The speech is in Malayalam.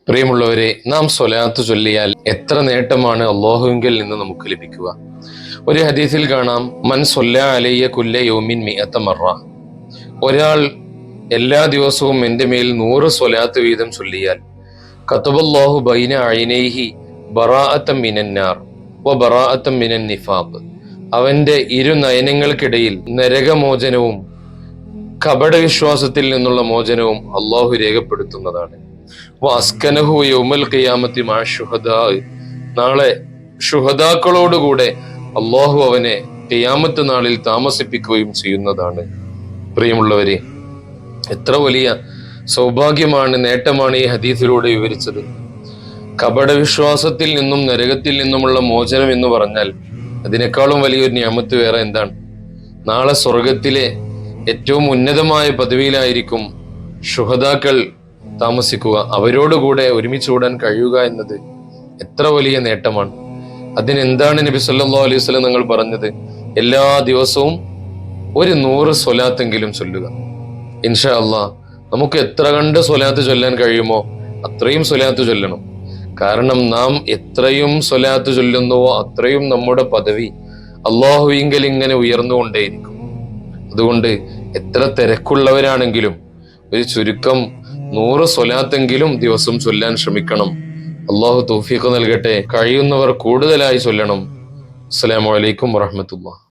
പ്രിയമുള്ളവരെ, നാം സ്വലാത്ത് ചൊല്ലിയാൽ എത്ര നേട്ടമാണ് അല്ലാഹുവിങ്കിൽ നിന്ന് നമുക്ക് ലഭിക്കുക. ഒരു ഹദീസിൽ കാണാം, മൻ സ്വല്ലാ അലയ്യ കുല്ല യൗമിൻ മിഅത മറ. ഒരാൾ എല്ലാ ദിവസവും എൻ്റെ മേൽ 100 സ്വലാത്ത് വീതം ചൊല്ലിയാൽ കതബല്ലാഹു ബൈന അയ്നൈഹി ബറാഅത്തൻ മിനന്നാർ വ ബറാഅത്തൻ മിനൻ നിഫാഖ്. അവന്റെ ഇരു നയനങ്ങൾക്കിടയിൽ നരകമോചനവും കപടവിശ്വാസത്തിൽ നിന്നുള്ള മോചനവും അള്ളാഹു രേഖപ്പെടുത്തുന്നതാണ്. അസ്കനഹു യൗമൽ ഖിയാമത്തി മഅ ശുഹദാ. നാളെ ശുഹദാക്കളോടുകൂടെ അള്ളാഹു അവനെ ഖിയാമത്ത് നാളിൽ താമസിപ്പിക്കുകയും ചെയ്യുന്നതാണ്. പ്രിയമുള്ളവരെ, എത്ര വലിയ സൗഭാഗ്യമാണ്, നേട്ടമാണ് ഈ ഹദീസിലൂടെ വിവരിച്ചത്. കപടവിശ്വാസത്തിൽ നിന്നും നരകത്തിൽ നിന്നുമുള്ള മോചനം എന്ന് പറഞ്ഞാൽ അതിനേക്കാളും വലിയൊരു നിഅമത്ത് വേറെ എന്താണ്? നാളെ സ്വർഗത്തിലെ ഏറ്റവും ഉന്നതമായ പദവിയിലായിരിക്കും ശുഹദാക്കൾ താമസിക്കുക. അവരോടുകൂടെ ഒരുമിച്ച് കൂടാൻ കഴിയുക എന്നത് എത്ര വലിയ നേട്ടമാണ്. അതിനെന്താണ് നബി സല്ലല്ലാഹു അലൈഹി വസല്ലം നിങ്ങൾ പറഞ്ഞത്? എല്ലാ ദിവസവും ഒരു 100 സ്വലാത്തെങ്കിലും ചൊല്ലുക. ഇൻഷാ അല്ലാഹ് നമുക്ക് എത്ര കണ്ട് സ്വലാത്ത് ചൊല്ലാൻ കഴിയുമോ അത്രയും സ്വലാത്ത് ചൊല്ലണം. കാരണം നാം എത്രയും സ്വലാത്ത് ചൊല്ലുന്നുവോ അത്രയും നമ്മുടെ പദവി അള്ളാഹുവിങ്കൽ ഇങ്ങനെ ഉയർന്നുകൊണ്ടേയിരിക്കും. അതുകൊണ്ട് എത്ര തിരക്കുള്ളവരാണെങ്കിലും ഒരു ചുരുക്കം 100 സ്വലാത്തെങ്കിലും ദിവസം ചൊല്ലാൻ ശ്രമിക്കണം. അള്ളാഹു തൗഫീഖ് നൽകട്ടെ. കഴിയുന്നവർ കൂടുതലായി ചൊല്ലണം. അസ്സലാമു അലൈക്കും വറഹ്മത്തുള്ളാഹി.